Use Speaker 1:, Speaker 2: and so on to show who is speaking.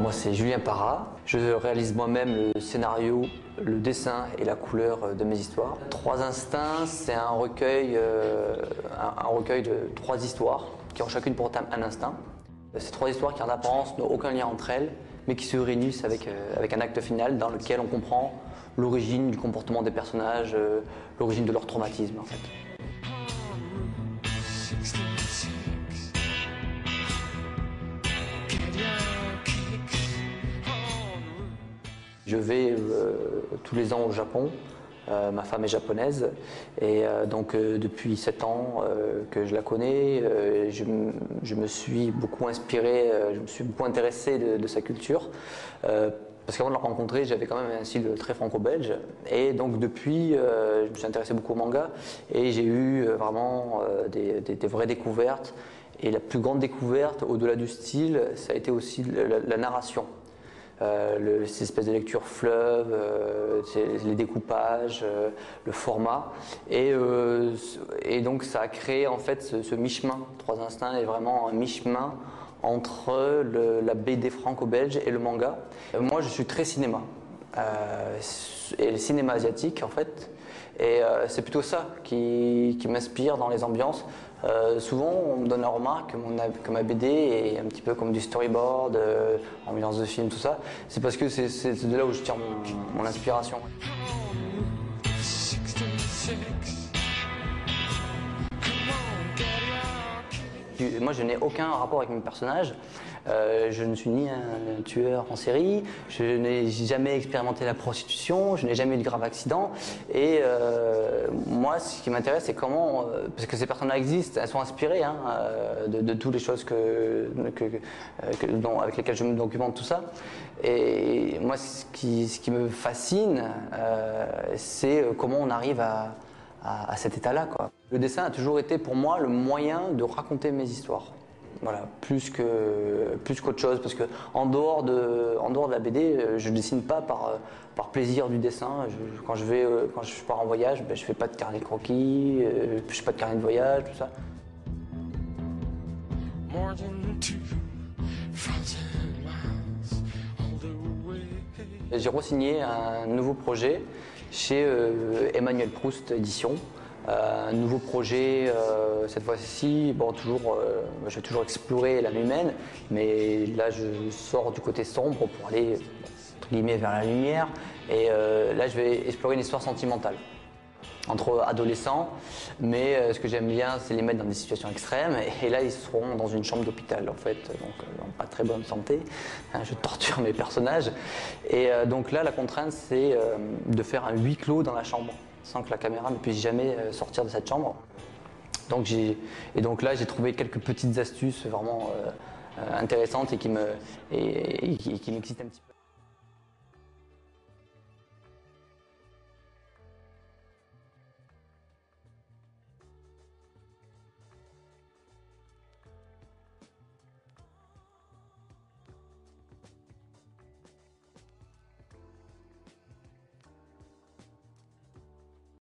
Speaker 1: moi c'est Julien Parra, je réalise moi-même le scénario, le dessin et la couleur de mes histoires. Trois instincts, c'est un recueil de trois histoires qui ont chacune pour thème un instinct. Ces trois histoires qui en apparence n'ont aucun lien entre elles, mais qui se réunissent avec un acte final dans lequel on comprend l'origine du comportement des personnages, l'origine de leur traumatisme en fait. Je vais tous les ans au Japon, ma femme est japonaise et donc depuis 7 ans que je la connais, je me suis beaucoup inspiré, je me suis beaucoup intéressé de sa culture. Parce qu'avant de la rencontrer, j'avais quand même un style très franco-belge et donc depuis, je me suis intéressé beaucoup au manga et j'ai eu vraiment des vraies découvertes. Et la plus grande découverte, au-delà du style, ça a été aussi la narration. Ces espèces de lecture fleuve, les découpages, le format et donc ça a créé en fait ce mi-chemin. Trois instincts est vraiment un mi-chemin entre la BD franco-belge et le manga. Moi je suis très cinéma et le cinéma asiatique en fait et c'est plutôt ça qui m'inspire dans les ambiances. Souvent on me donne la remarque que ma BD est un petit peu comme du storyboard, ambiance de film, tout ça. C'est parce que c'est de là où je tire mon inspiration. Moi je n'ai aucun rapport avec mes personnages. Je ne suis ni un tueur en série, je n'ai jamais expérimenté la prostitution, je n'ai jamais eu de grave accident. Et moi, ce qui m'intéresse, c'est comment, parce que ces personnes-là existent, elles sont inspirées de toutes les choses avec lesquelles je me documente, tout ça. Et moi, ce qui me fascine, c'est comment on arrive à cet état-là, quoi. Le dessin a toujours été pour moi le moyen de raconter mes histoires. Voilà, plus qu'autre chose, parce que en dehors de la BD, je ne dessine pas par plaisir du dessin. Quand je pars en voyage, ben, je fais pas de carnet de croquis, je fais pas de carnet de voyage, tout ça. J'ai re-signé un nouveau projet chez Emmanuel Proust Éditions. Un nouveau projet, cette fois-ci, bon, je vais toujours explorer l'âme humaine, mais là je sors du côté sombre pour aller entre guillemets vers la lumière. Et là je vais explorer une histoire sentimentale entre adolescents, mais ce que j'aime bien, c'est les mettre dans des situations extrêmes. Et là, ils seront dans une chambre d'hôpital, en fait, donc en pas très bonne santé. Je torture mes personnages. Et donc là, la contrainte, c'est de faire un huis clos dans la chambre, sans que la caméra ne puisse jamais sortir de cette chambre. Donc là, j'ai trouvé quelques petites astuces vraiment intéressantes et qui m'excitent un petit peu.